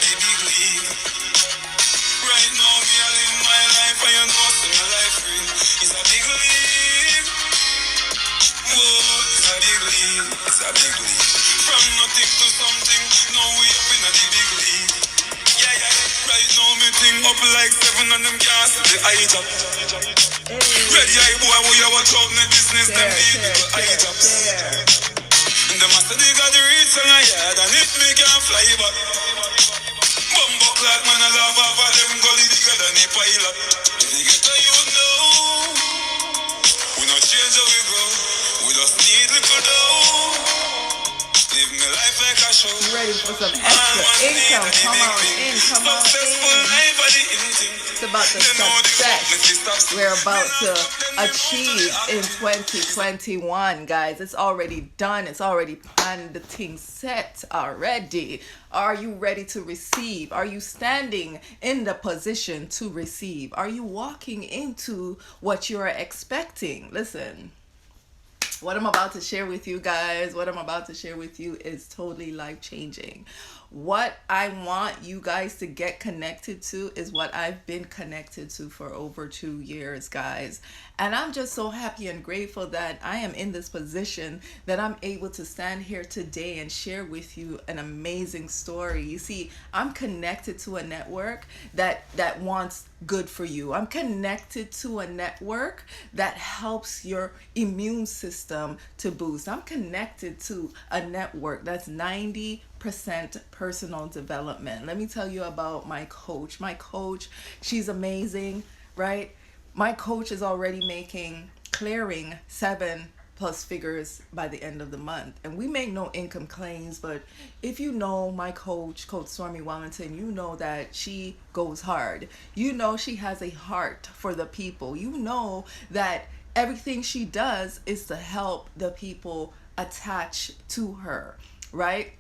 the big league. Right now, me I live my life, and you know, see my life real. It's a big league. Whoa, it's a big league. It's a big league. From nothing to something, now we up in a the big league. Yeah, yeah. Right now, me thing up like seven and them cast the eye top. Ready eye boy, who you watch out in the business, them need little eye tops. And the master they got the reach on a yard, and if me can't fly back. Bumbo clad man, I laugh off of them gully bigger than a pilot. If you get a you know, we not change how we grow. We just need little dough. Live me life like a show. You ready for some extra income? Come on in, come on in. It's about the success we're about to achieve in 2021, guys. It's already done. It's already planned. The thing set already. Are you ready to receive? Are you standing in the position to receive? Are you walking into what you're expecting? Listen. What I'm about to share with you guys, what I'm about to share with you is totally life-changing. What I want you guys to get connected to is what I've been connected to for over 2 years, guys. And I'm just so happy and grateful that I am in this position that I'm able to stand here today and share with you an amazing story. You see, I'm connected to a network that wants good for you. I'm connected to a network that helps your immune system to boost. I'm connected to a network that's 90% personal development. Let me tell you about my coach. My coach, she's amazing, right? My coach is already clearing 7+ figures by the end of the month. And we make no income claims, but if you know my coach, Coach Stormy Wellington, you know that she goes hard. You know she has a heart for the people. You know that everything she does is to help the people attach to her, right?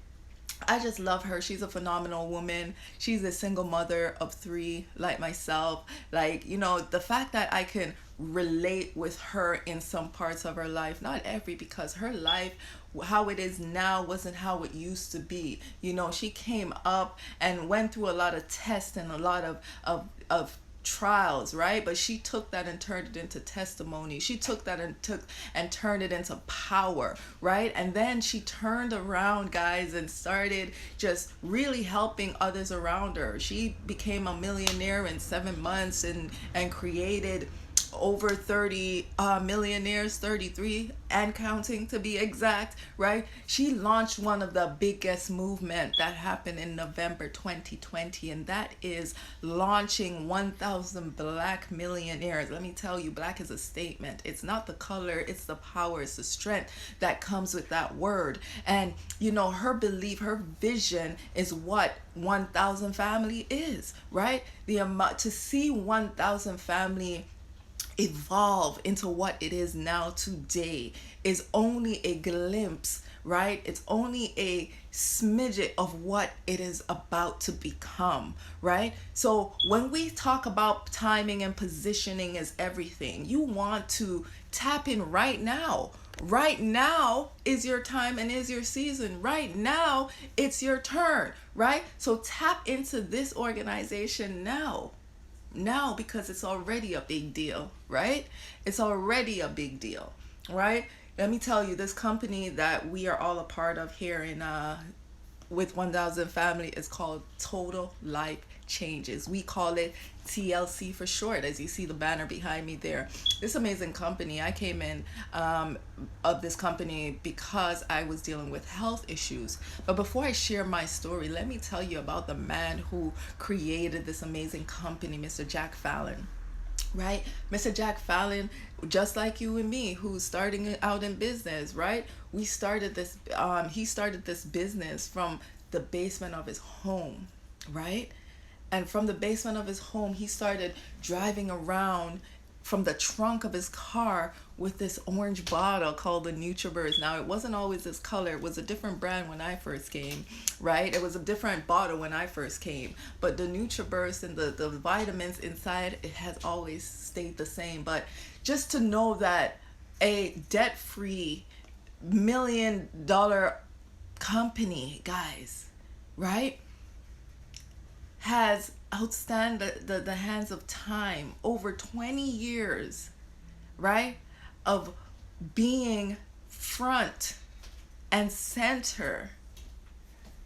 I just love her. She's a phenomenal woman. She's a single mother of 3 like myself. Like, you know, the fact that I can relate with her in some parts of her life, not every, because her life, how it is now, wasn't how it used to be. You know, she came up and went through a lot of tests and a lot of trials, right? But she took that and turned it into testimony. She took that and turned it into power, right? And then she turned around, guys, and started just really helping others around her. She became a millionaire in 7 months and created over 30 millionaires, 33 and counting to be exact, right? She launched one of the biggest movement that happened in November 2020, and that is launching 1,000 black millionaires. Let me tell you, black is a statement. It's not the color, it's the power, it's the strength that comes with that word. And you know, her belief, her vision is what 1,000 family is, right? The amount to see 1,000 family evolve into what it is now today is only a glimpse, right? It's only a smidget of what it is about to become, right? So when we talk about timing and positioning is everything, you want to tap in right now. Right now is your time and is your season. Right now, it's your turn, right? So tap into this organization now, because it's already a big deal, right? It's already a big deal, right? Let me tell you, this company that we are all a part of here in with 1,000 family is called Total Life Changes. We call it TLC for short, as you see the banner behind me there. This amazing company, I came in of this company because I was dealing with health issues. But before I share my story, let me tell you about the man who created this amazing company, Mr. Jack Fallon. Right? Mr. Jack Fallon, just like you and me, who's starting out in business, right? He started this business from the basement of his home, right? And from the basement of his home, he started driving around from the trunk of his car with this orange bottle called the NutriBurst. Now, it wasn't always this color. It was a different brand when I first came, right? It was a different bottle when I first came. But the NutriBurst and the vitamins inside, it has always stayed the same. But just to know that a debt-free $1 million company, guys, right? has outstand the hands of time over 20 years, right, of being front and center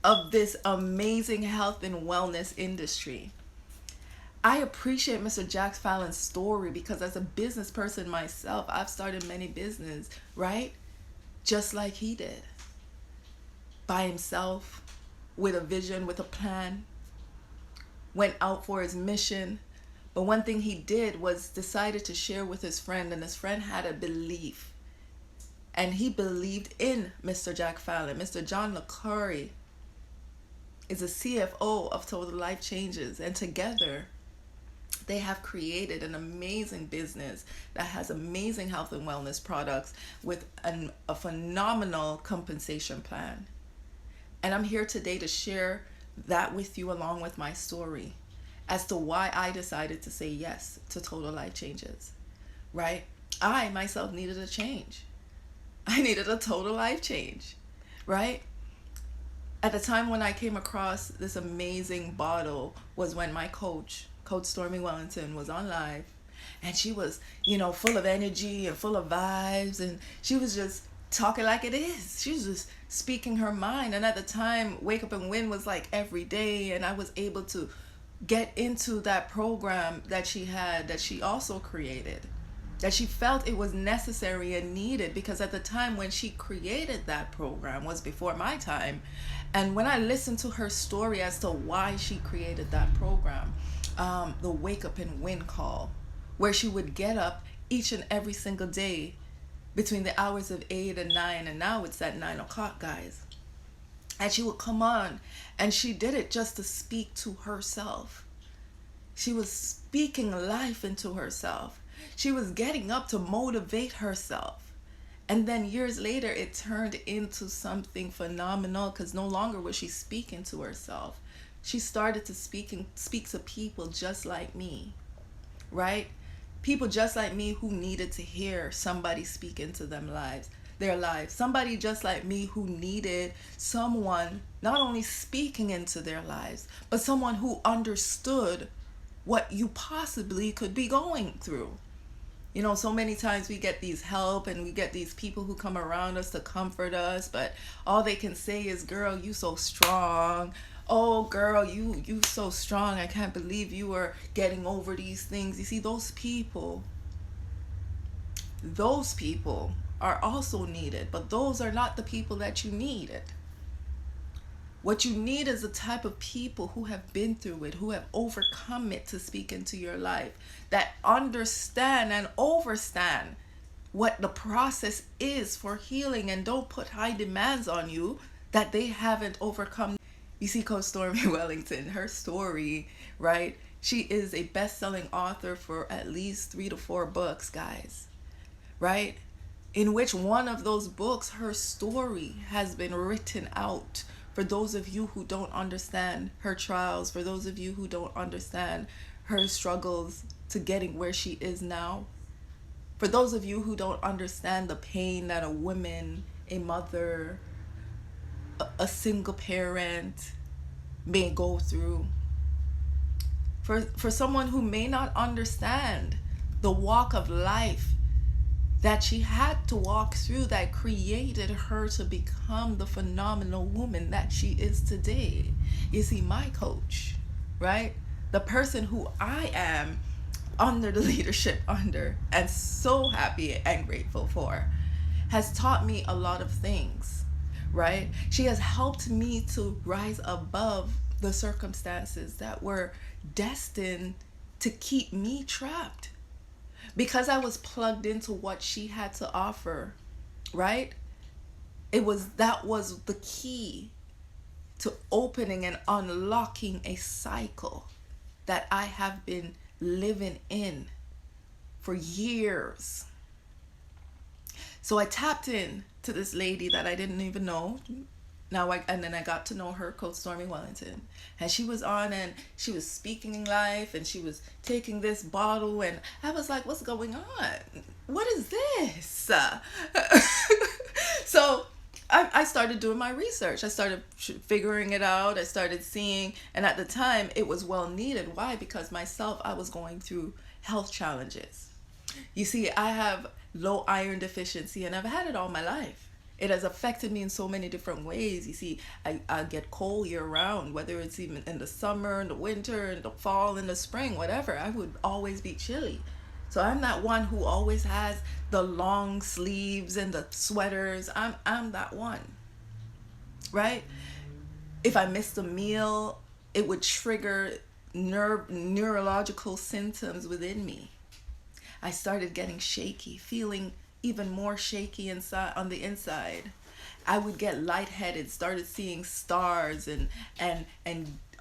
of this amazing health and wellness industry. I appreciate Mr. Jack Fallon's story because as a business person myself, I've started many business, right? Just like he did. By himself, with a vision, with a plan, went out for his mission. But one thing he did was decided to share with his friend, and his friend had a belief. And he believed in Mr. Jack Fallon. Mr. John LeCurry is a CFO of Total Life Changes, and together they have created an amazing business that has amazing health and wellness products with a phenomenal compensation plan. And I'm here today to share that with you along with my story as to why I decided to say yes to Total Life Changes, right? I myself needed a change. I needed a total life change, right? At the time when I came across this amazing bottle was when my Coach Stormy Wellington, was on live, and she was, full of energy and full of vibes, and she was just talking like it is. She was just speaking her mind. And at the time, Wake Up and Win was like every day, and I was able to get into that program that she had, that she also created, that she felt it was necessary and needed, because at the time when she created that program was before my time. And when I listened to her story as to why she created that program, the Wake Up and Win call, where she would get up each and every single day between the hours of 8 and 9, and now it's at 9 o'clock, guys. And she would come on, and she did it just to speak to herself. She was speaking life into herself. She was getting up to motivate herself. And then years later, it turned into something phenomenal, because no longer was she speaking to herself. She started to speak to people just like me, right? People just like me who needed to hear somebody speak into their lives. Somebody just like me who needed someone not only speaking into their lives, but someone who understood what you possibly could be going through. So many times we get these help and we get these people who come around us to comfort us, but all they can say is, girl, you so strong. Oh, girl, you so strong. I can't believe you are getting over these things. You see, those people are also needed, but those are not the people that you needed. What you need is the type of people who have been through it, who have overcome it, to speak into your life, that understand and overstand what the process is for healing, and don't put high demands on you that they haven't overcome. You see, Coach Stormy Wellington, her story, right? She is a best-selling author for at least 3 to 4 books, guys, right? In which one of those books, her story has been written out. For those of you who don't understand her trials, for those of you who don't understand her struggles to getting where she is now, for those of you who don't understand the pain that a woman, a mother, a single parent may go through, for someone who may not understand the walk of life that she had to walk through, that created her to become the phenomenal woman that she is today. You see, my coach, right, the person who I am under the leadership under, and so happy and grateful for, has taught me a lot of things, right? She has helped me to rise above the circumstances that were destined to keep me trapped, because I was plugged into what she had to offer, right? That was the key to opening and unlocking a cycle that I have been living in for years. So I tapped in to this lady that I didn't even know. And then I got to know her, Coach Stormy Wellington, and she was on, and she was speaking in life, and she was taking this bottle, and I was like, what's going on? What is this? So I started doing my research. I started figuring it out. I started seeing, and at the time it was well needed. Why? Because myself, I was going through health challenges. You see, I have low iron deficiency and I've had it all my life. It has affected me in so many different ways. You see, I get cold year round, whether it's even in the summer, in the winter, in the fall, in the spring, whatever. I would always be chilly. So I'm that one who always has the long sleeves and the sweaters. I'm that one, right? If I missed a meal, it would trigger neurological symptoms within me. I started getting shaky, feeling even more shaky inside on the inside. I would get lightheaded, started seeing stars and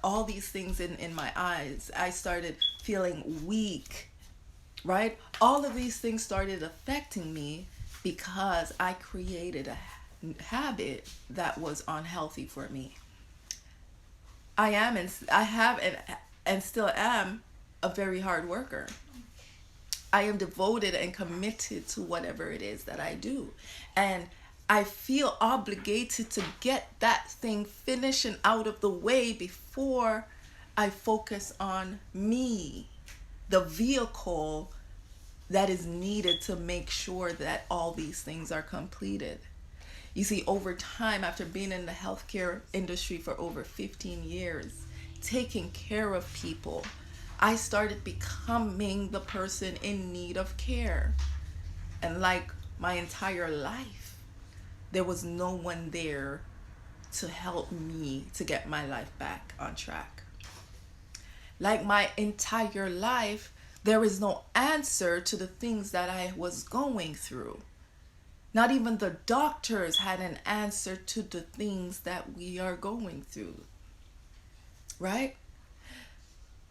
all these things in my eyes. I started feeling weak, right? All of these things started affecting me because I created a habit that was unhealthy for me. I have and still am a very hard worker. I am devoted and committed to whatever it is that I do. And I feel obligated to get that thing finished and out of the way before I focus on me, the vehicle that is needed to make sure that all these things are completed. You see, over time, after being in the healthcare industry for over 15 years, taking care of people, I started becoming the person in need of care. And like my entire life, there was no one there to help me to get my life back on track. Like my entire life, there is no answer to the things that I was going through. Not even the doctors had an answer to the things that we are going through, right?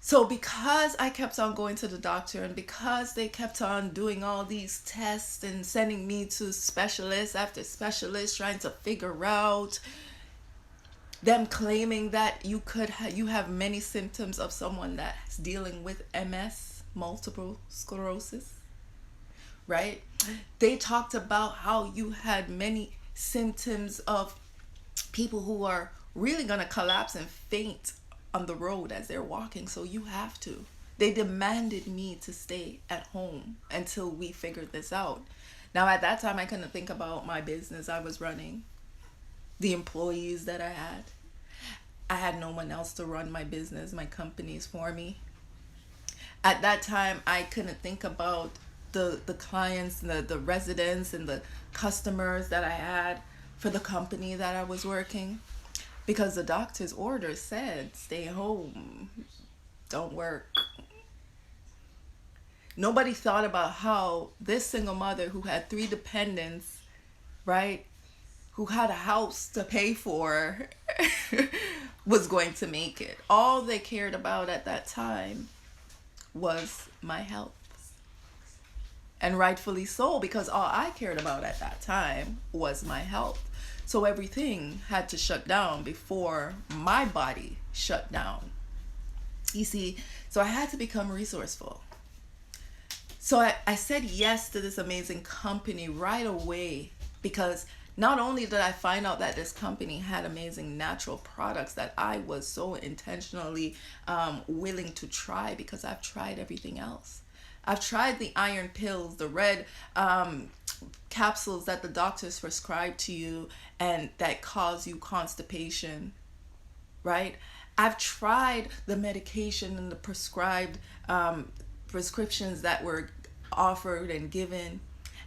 So because I kept on going to the doctor and because they kept on doing all these tests and sending me to specialist after specialist trying to figure out, them claiming that you have many symptoms of someone that's dealing with MS, multiple sclerosis, right? They talked about how you had many symptoms of people who are really going to collapse and faint on the road as they're walking, so you have to. They demanded me to stay at home until we figured this out. Now, at that time, I couldn't think about my business I was running, the employees that I had. I had no one else to run my business, my companies for me. At that time, I couldn't think about the clients and the residents and the customers that I had for the company that I was working, because the doctor's order said stay home, don't work. Nobody thought about how this single mother who had 3 dependents, right, who had a house to pay for was going to make it. All they cared about at that time was my health. And rightfully so, because all I cared about at that time was my health. So everything had to shut down before my body shut down. You see, so I had to become resourceful. So I said yes to this amazing company right away, because not only did I find out that this company had amazing natural products that I was so intentionally willing to try, because I've tried everything else. I've tried the iron pills, the red capsules that the doctors prescribe to you and that cause you constipation, right? I've tried the medication and the prescribed prescriptions that were offered and given.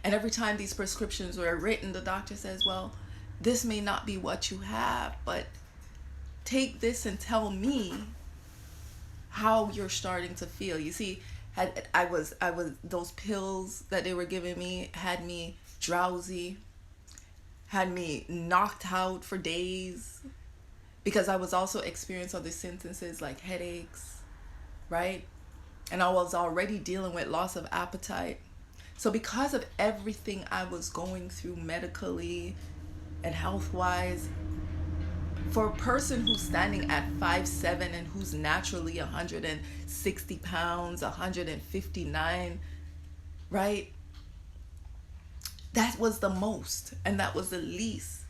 And every time these prescriptions were written, the doctor says, well, this may not be what you have, but take this and tell me how you're starting to feel. You see, I was those pills that they were giving me had me drowsy, had me knocked out for days, because I was also experiencing other symptoms like headaches, right? And I was already dealing with loss of appetite. So because of everything I was going through medically and health-wise, for a person who's standing at 5'7" and who's naturally 160 pounds, 159, right? That was the most and that was the least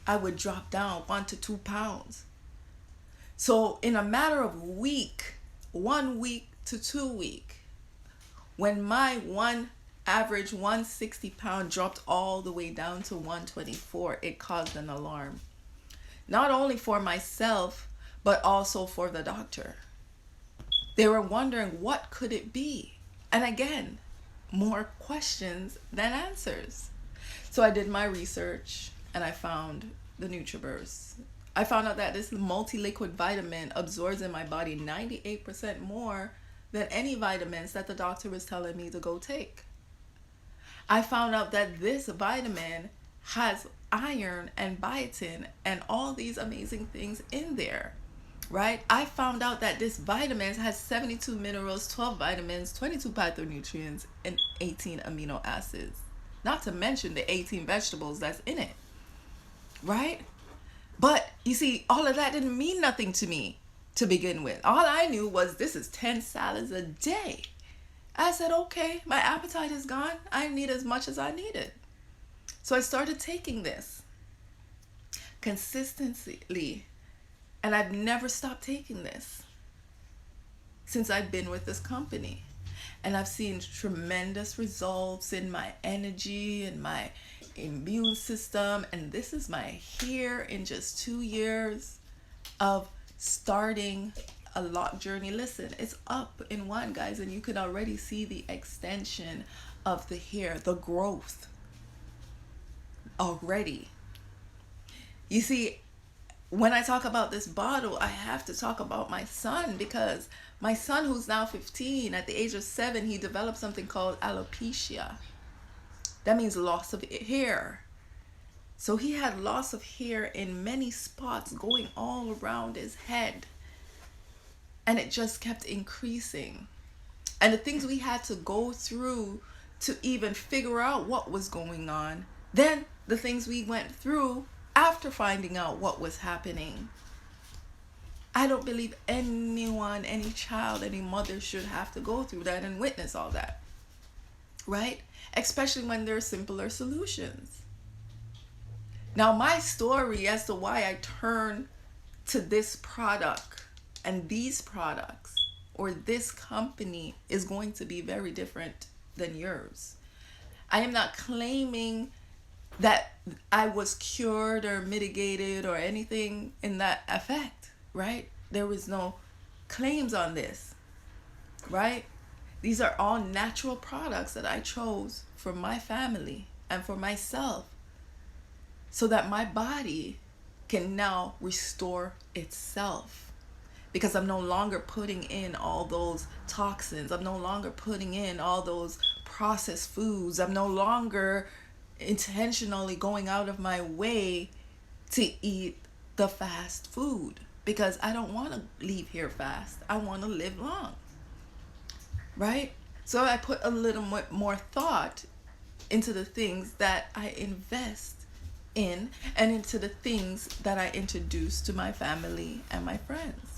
I would drop down 1 to 2 pounds. So in a matter of week, 1 week to 2 week, when my one average 160 pound dropped all the way down to 124, it caused an alarm. Not only for myself, but also for the doctor. They were wondering, what could it be? And again, more questions than answers. So I did my research and I found the NutriBurst. I found out that this multi-liquid vitamin absorbs in my body 98% more than any vitamins that the doctor was telling me to go take. I found out that this vitamin has iron and biotin and all these amazing things in there, right? I found out that this vitamin has 72 minerals, 12 vitamins, 22 phytonutrients, and 18 amino acids. Not to mention the 18 vegetables that's in it, right? But you see, all of that didn't mean nothing to me to begin with. All I knew was this is 10 salads a day. I said, okay, my appetite is gone. I need as much as I needed. So I started taking this consistently, and I've never stopped taking this since I've been with this company. And I've seen tremendous results in my energy and my immune system. And this is my here in just 2 years of starting a lot journey. Listen, it's up in one, guys, and you can already see the extension of the hair, the growth already. You see, when I talk about this bottle, I have to talk about my son, because my son, who's now 15, at the age of 7, he developed something called alopecia. That means loss of hair. So he had loss of hair in many spots going all around his head. And it just kept increasing. And the things we had to go through to even figure out what was going on. Then the things we went through after finding out what was happening. I don't believe anyone, any child, any mother should have to go through that and witness all that. Right? Especially when there are simpler solutions. Now, my story as to why I turned to this product and these products or this company is going to be very different than yours. I am not claiming that I was cured or mitigated or anything in that effect, right? There was no claims on this, right? These are all natural products that I chose for my family and for myself so that my body can now restore itself. Because I'm no longer putting in all those toxins. I'm no longer putting in all those processed foods. I'm no longer intentionally going out of my way to eat the fast food. Because I don't want to leave here fast. I want to live long. Right? So I put a little more thought into the things that I invest in and into the things that I introduce to my family and my friends.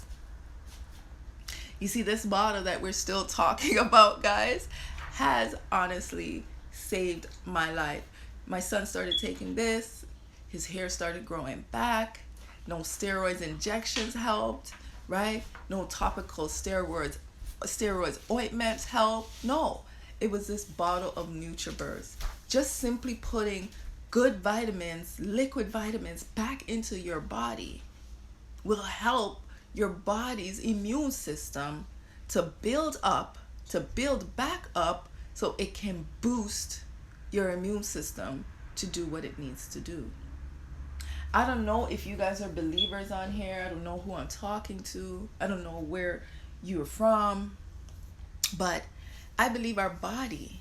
You see, this bottle that we're still talking about, guys, has honestly saved my life. My son started taking this. His hair started growing back. No steroids injections helped, right? No topical steroids ointments helped. No, it was this bottle of NutriBurst. Just simply putting good vitamins, liquid vitamins back into your body will help your body's immune system to build back up so it can boost your immune system to do what it needs to do. I don't know if you guys are believers on here. I don't know who I'm talking to. I don't know where you're from. But I believe our body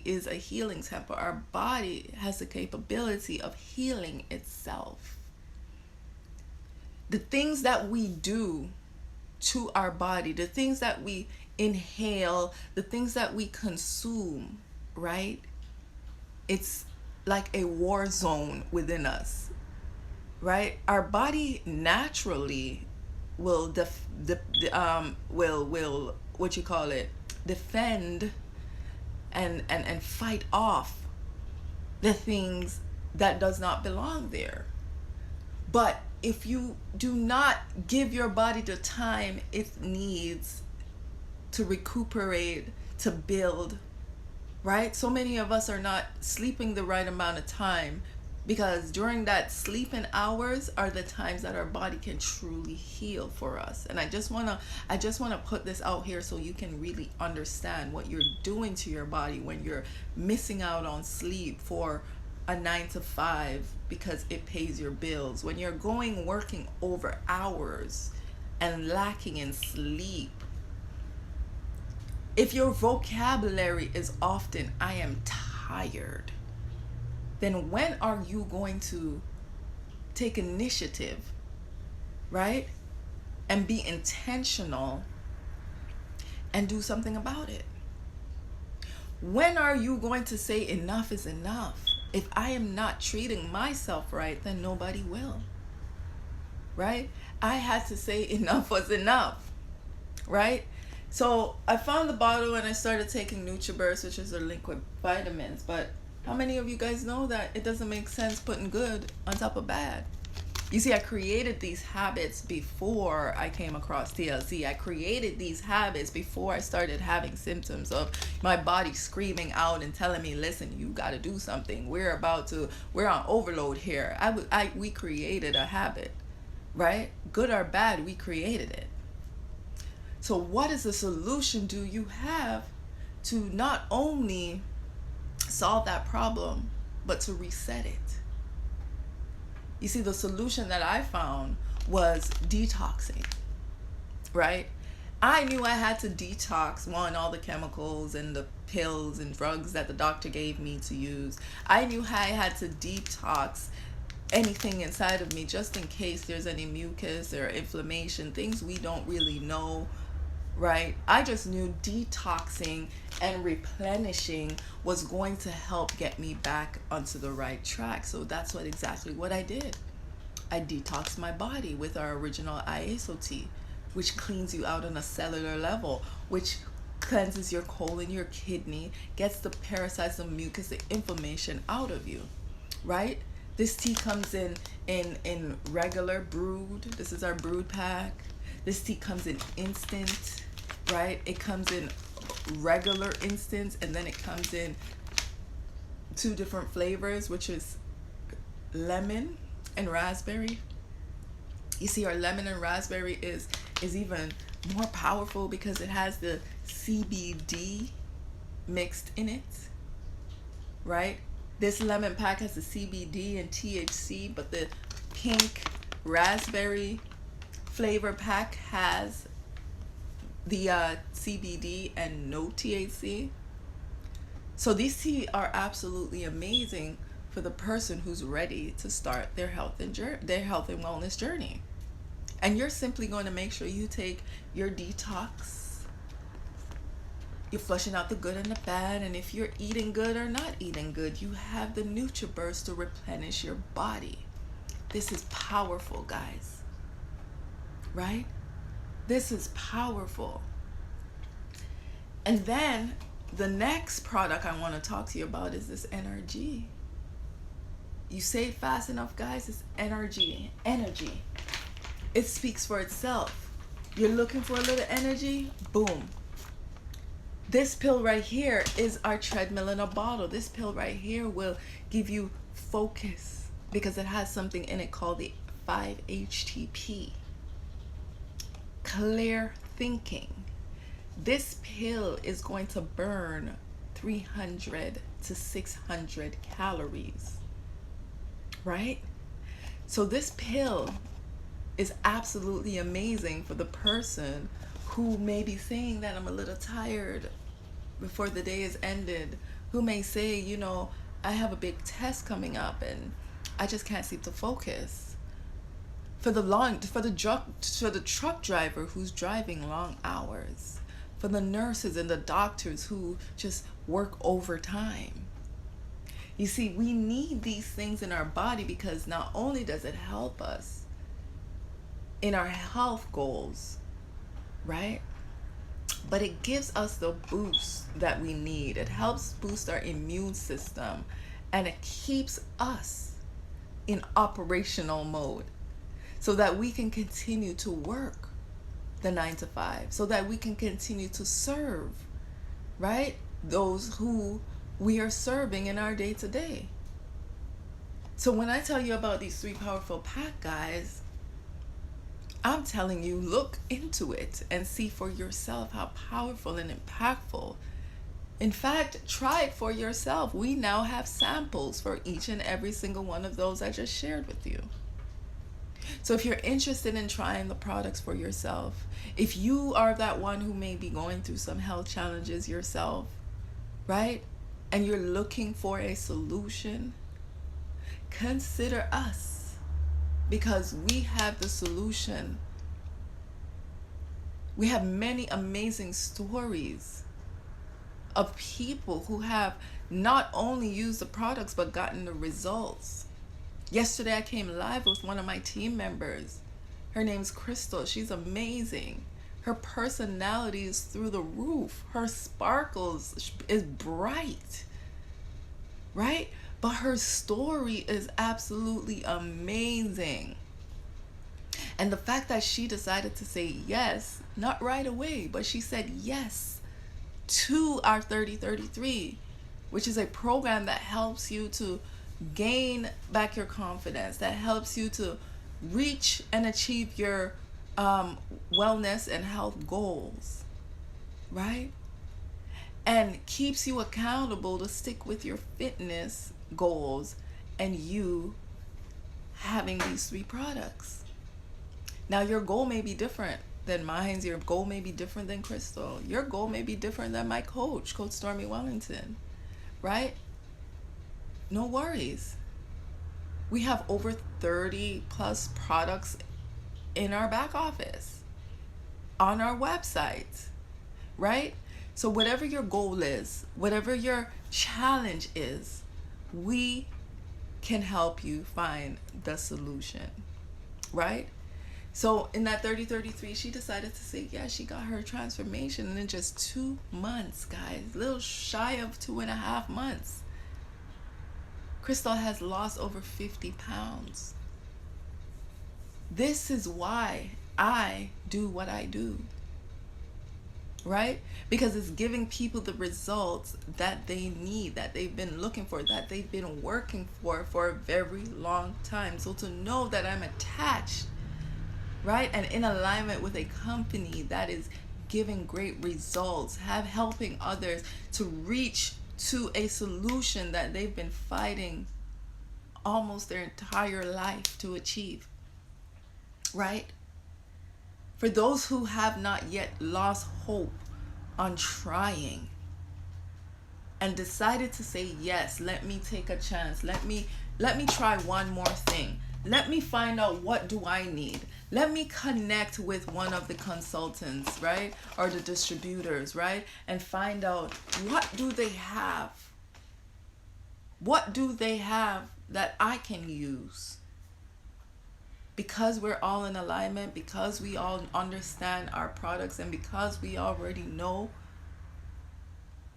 is a healing temple. Our body has the capability of healing itself. The things that we do to our body, the things that we inhale, the things that we consume, right? It's like a war zone within us, right? Our body naturally will defend and fight off the things that does not belong there. But if you do not give your body the time it needs to recuperate, to build, right? So many of us are not sleeping the right amount of time, because during that sleeping hours are the times that our body can truly heal for us. And I just want to put this out here so you can really understand what you're doing to your body when you're missing out on sleep for a 9 to 5 because it pays your bills, when you're working over hours and lacking in sleep. If your vocabulary is often "I am tired," then when are you going to take initiative, right? And be intentional and do something about it? When are you going to say enough is enough? If I am not treating myself right, then nobody will, right? I had to say enough was enough, right? So I found the bottle and I started taking NutriBurst, which is a liquid vitamins. But how many of you guys know that it doesn't make sense putting good on top of bad? You see, I created these habits before I came across TLC. I created these habits before I started having symptoms of my body screaming out and telling me, listen, you got to do something. We're on overload here. We created a habit, right? Good or bad, we created it. So what is the solution do you have to not only solve that problem, but to reset it? You see, the solution that I found was detoxing, right? I knew I had to detox, all the chemicals and the pills and drugs that the doctor gave me to use. I knew I had to detox anything inside of me just in case there's any mucus or inflammation, things we don't really know, right? I just knew detoxing and replenishing was going to help get me back onto the right track. So that's exactly what I did. I detoxed my body with our original ISOT, which cleans you out on a cellular level, which cleanses your colon, your kidney, gets the parasites, the mucus, the inflammation out of you, right? This tea comes in regular brewed. This is our brewed pack. This tea comes in instant, right? It comes in regular instant, and then it comes in 2 different flavors, which is lemon and raspberry. You see, our lemon and raspberry is even more powerful because it has the CBD mixed in it, right? This lemon pack has the CBD and THC, but the pink raspberry flavor pack has the CBD and no THC. So these tea are absolutely amazing for the person who's ready to start their health and wellness journey. And you're simply going to make sure you take your detox. You're flushing out the good and the bad, and if you're eating good or not eating good, you have the NutriBurst to replenish your body. This is powerful, guys. Right? This is powerful. And then the next product I want to talk to you about is this NRG. You say it fast enough, guys, it's energy. Energy. It speaks for itself. You're looking for a little energy? Boom. This pill right here is our treadmill in a bottle. This pill right here will give you focus because it has something in it called the 5-HTP. Clear thinking. This pill is going to burn 300 to 600 calories, right? So this pill is absolutely amazing for the person who may be saying that I'm a little tired before the day is ended, who may say, you know, I have a big test coming up and I just can't seem to focus. For the truck driver who's driving long hours, for the nurses and the doctors who just work overtime. You see, we need these things in our body because not only does it help us in our health goals, right? But it gives us the boost that we need. It helps boost our immune system And it keeps us in operational mode so that we can continue to work the 9 to 5, so that we can continue to serve, right? Those who we are serving in our day to day. So when I tell you about these 3 powerful pack, guys, I'm telling you, look into it and see for yourself how powerful and impactful. In fact, try it for yourself. We now have samples for each and every single one of those I just shared with you. So if you're interested in trying the products for yourself, if you are that one who may be going through some health challenges yourself, right? And you're looking for a solution, consider us, because we have the solution. We have many amazing stories of people who have not only used the products but gotten the results. Yesterday I came live with one of my team members. Her name's Crystal. She's amazing. Her personality is through the roof. Her sparkles is bright, right? But her story is absolutely amazing. And the fact that she decided to say yes, not right away, but she said yes to our 3033, which is a program that helps you to gain back your confidence, that helps you to reach and achieve your wellness and health goals, right? And keeps you accountable to stick with your fitness goals and you having these 3 products. Now, your goal may be different than mine. Your goal may be different than Crystal. Your goal may be different than my coach, Coach Stormy Wellington, right? No worries. We have over 30 plus products in our back office, on our website, right? So whatever your goal is, whatever your challenge is, we can help you find the solution, right? So in that 3033, she decided to say, yeah, she got her transformation. And in just 2 months, guys, a little shy of 2.5 months, Crystal has lost over 50 pounds. This is why I do what I do, right? Because it's giving people the results that they need, that they've been looking for, that they've been working for a very long time. So to know that I'm attached, right, and in alignment with a company that is giving great results, helping others to reach to a solution that they've been fighting almost their entire life to achieve, right? For those who have not yet lost hope on trying and decided to say, yes, let me take a chance, let me try one more thing, let me find out what do I need, let me connect with one of the consultants, right, or the distributors, right, and find out what do they have that I can use. Because we're all in alignment, because we all understand our products, and because we already know,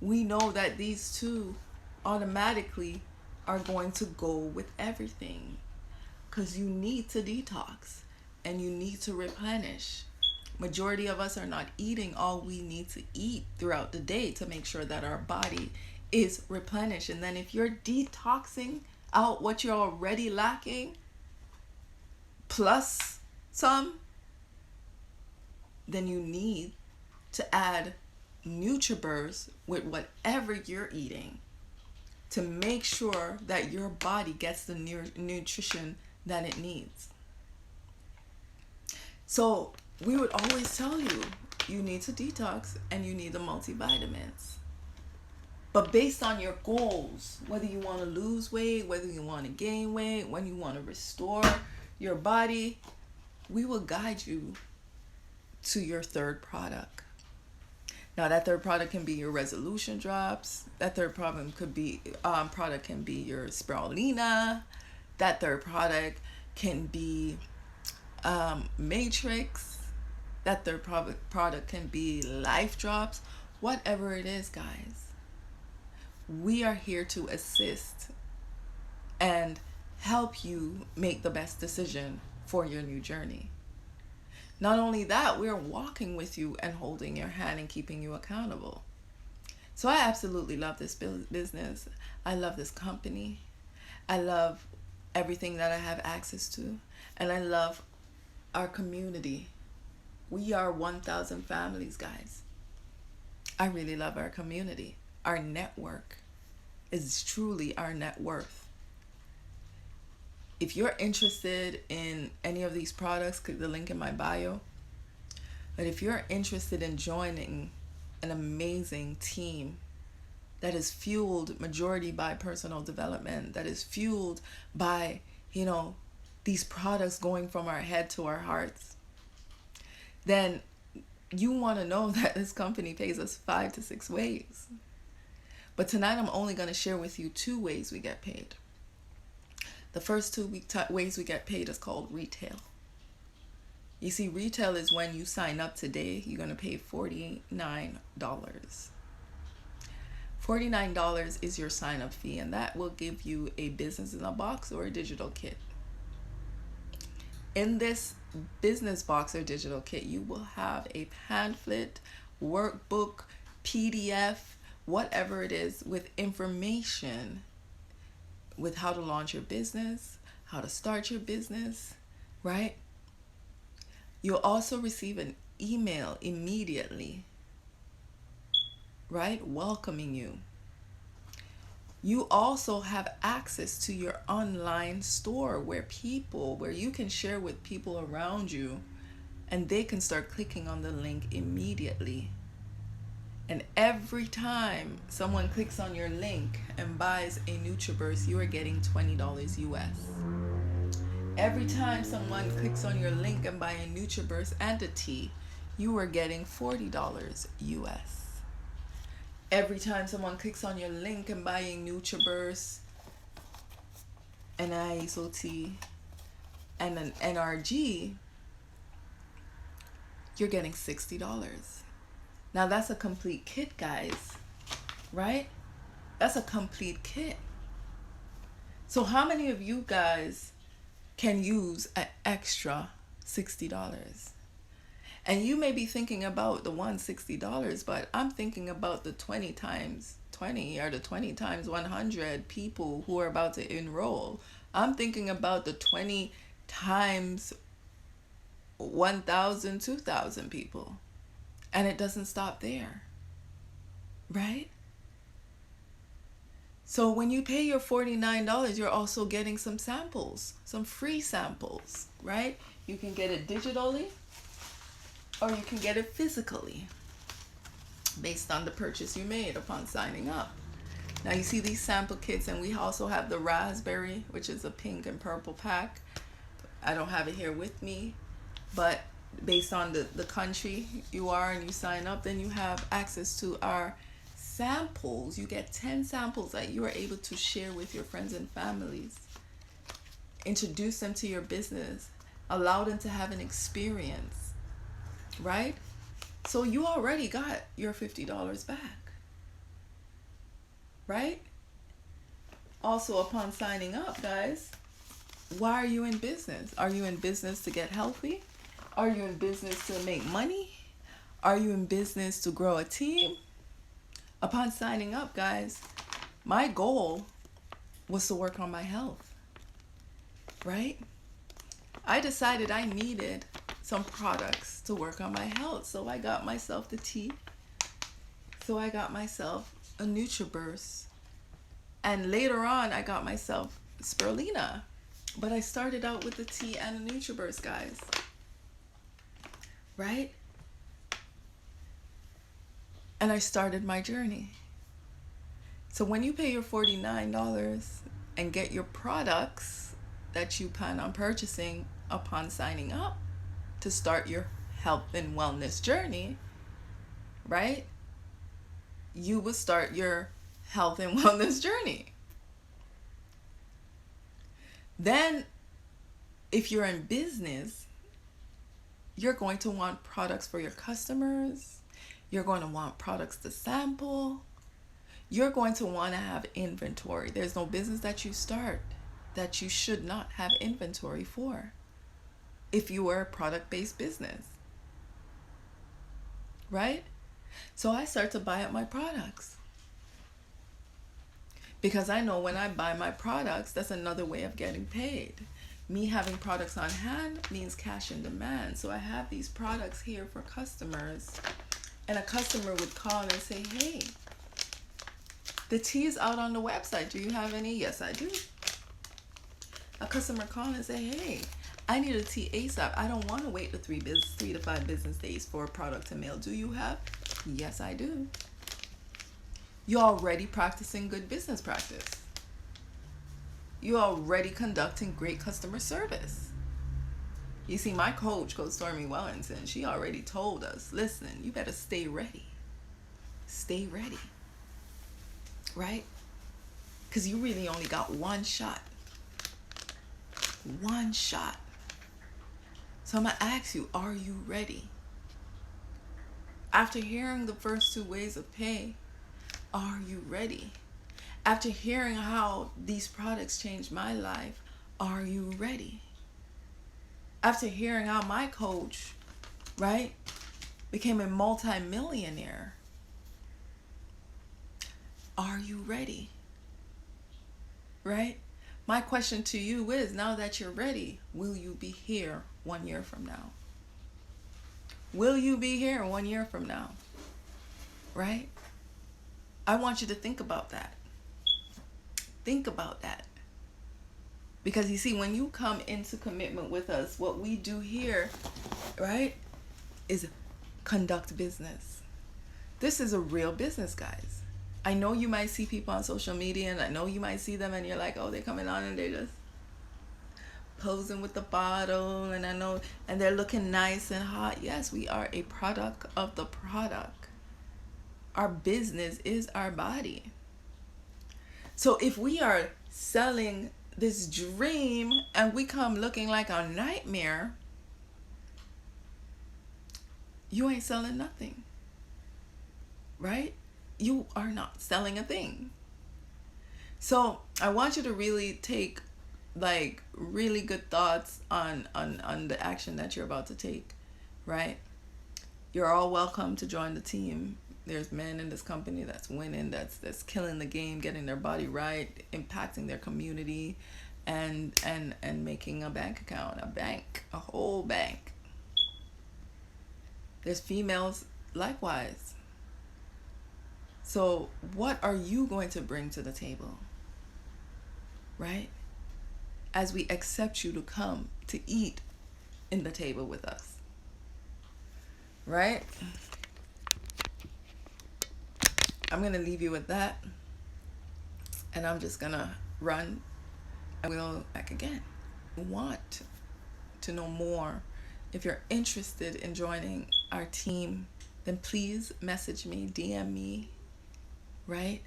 we know that these 2 automatically are going to go with everything. Because you need to detox and you need to replenish. Majority of us are not eating all we need to eat throughout the day to make sure that our body is replenished. And then if you're detoxing out what you're already lacking, plus some, then you need to add NutriBurst with whatever you're eating to make sure that your body gets the nutrition that it needs. So we would always tell you, you need to detox and you need the multivitamins. But based on your goals, whether you want to lose weight, whether you want to gain weight, when you want to restore your body, we will guide you to your 3rd product. Now that 3rd product can be your resolution drops. That 3rd product could be your spirulina. That 3rd product can be matrix. That 3rd product can be life drops. Whatever it is, guys, we are here to assist and help you make the best decision for your new journey. Not only that, we're walking with you and holding your hand and keeping you accountable. So I absolutely love this business. I love this company. I love everything that I have access to. And I love our community. We are 1,000 families, guys. I really love our community. Our network is truly our net worth. If you're interested in any of these products, click the link in my bio. But if you're interested in joining an amazing team that is fueled majority by personal development, that is fueled by, these products going from our head to our hearts, then you want to know that this company pays us 5 to 6 ways. But tonight I'm only going to share with you 2 ways we get paid. The first 2 ways we get paid is called retail. You see, retail is when you sign up today, you're going to pay $49. $49 is your sign-up fee, and that will give you a business in a box or a digital kit. In this business box or digital kit, you will have a pamphlet, workbook, PDF, whatever it is, with information with how to launch your business, how to start your business, right? You'll also receive an email immediately, right, welcoming you. You also have access to your online store where you can share with people around you, and they can start clicking on the link immediately. And every time someone clicks on your link and buys a NutriBurst, you are getting $20 US. Every time someone clicks on your link and buy a NutriBurst and a tea, you are getting $40 US. Every time someone clicks on your link and buy a NutriBurst, an ISO tea, and an NRG, you're getting $60. Now that's a complete kit, guys, right? That's a complete kit. So how many of you guys can use an extra $60? And you may be thinking about the $160, but I'm thinking about the 20 times 20 or the 20 times 100 people who are about to enroll. I'm thinking about the 20 times 1,000, 2,000 people. And it doesn't stop there, right? So when you pay your $49, you're also getting some samples, some free samples, right? You can get it digitally or you can get it physically based on the purchase you made upon signing up. Now you see these sample kits, and we also have the raspberry, which is a pink and purple pack. I don't have it here with me, but based on the country you are and you sign up, then you have access to our samples. You get 10 samples that you are able to share with your friends and families. Introduce them to your business. Allow them to have an experience, right? So you already got your $50 back, right? Also, upon signing up, guys, why are you in business? Are you in business to get healthy? Are you in business to make money? Are you in business to grow a team? Upon signing up, guys, my goal was to work on my health, right? I decided I needed some products to work on my health. So I got myself the tea. So I got myself a NutriBurst. And later on, I got myself spirulina. But I started out with the tea and a NutriBurst, guys. Right? And I started my journey. So when you pay your $49 and get your products that you plan on purchasing upon signing up to start your health and wellness journey, right? You will start your health and wellness journey. Then, if you're in business, you're going to want products for your customers. You're going to want products to sample. You're going to want to have inventory. There's no business that you start that you should not have inventory for if you were a product-based business, right? So I start to buy up my products because I know when I buy my products, that's another way of getting paid. Me having products on hand means cash in demand. So I have these products here for customers, and a customer would call and say, hey, the tea is out on the website. Do you have any? Yes, I do. A customer call and say, hey, I need a tea ASAP. I don't want to wait the 3 to 5 business days for a product to mail. Do you have? Yes, I do. You're already practicing good business practice. You're already conducting great customer service. You see, my coach, Coach Stormy Wellington, she already told us, listen, you better stay ready. Stay ready. Right? Because you really only got one shot. One shot. So I'm going to ask you, are you ready? After hearing the first 2 ways of pay, are you ready? After hearing how these products changed my life, are you ready? After hearing how my coach, right, became a multi-millionaire, are you ready? Right? My question to you is, now that you're ready, will you be here 1 year from now? Will you be here 1 year from now? Right? I want you to think about that. Think about that. Because you see, when you come into commitment with us, what we do here, right, is conduct business. This is a real business, guys. I know you might see people on social media, and I know you might see them and you're like, oh, they're coming on and they're just posing with the bottle, and I know, and they're looking nice and hot. Yes, we are a product of the product. Our business is our body. So if we are selling this dream and we come looking like a nightmare, you ain't selling nothing, right? You are not selling a thing. So I want you to really take like really good thoughts on the action that you're about to take, right? You're all welcome to join the team. There's men in this company that's winning, that's killing the game, getting their body right, impacting their community, and making a bank account, a whole bank. There's females likewise. So what are you going to bring to the table, right? As we accept you to come to eat in the table with us, right? I'm going to leave you with that, and I'm just going to run, and we'll back again. If you want to know more, if you're interested in joining our team, then please message me, DM me, right?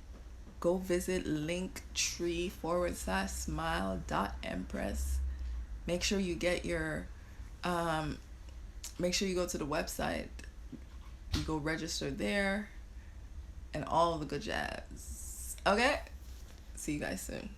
Go visit linktree/smile.empress. Make sure you get your, make sure you go to the website, you go register there, and all of the good jazz. Okay? See you guys soon.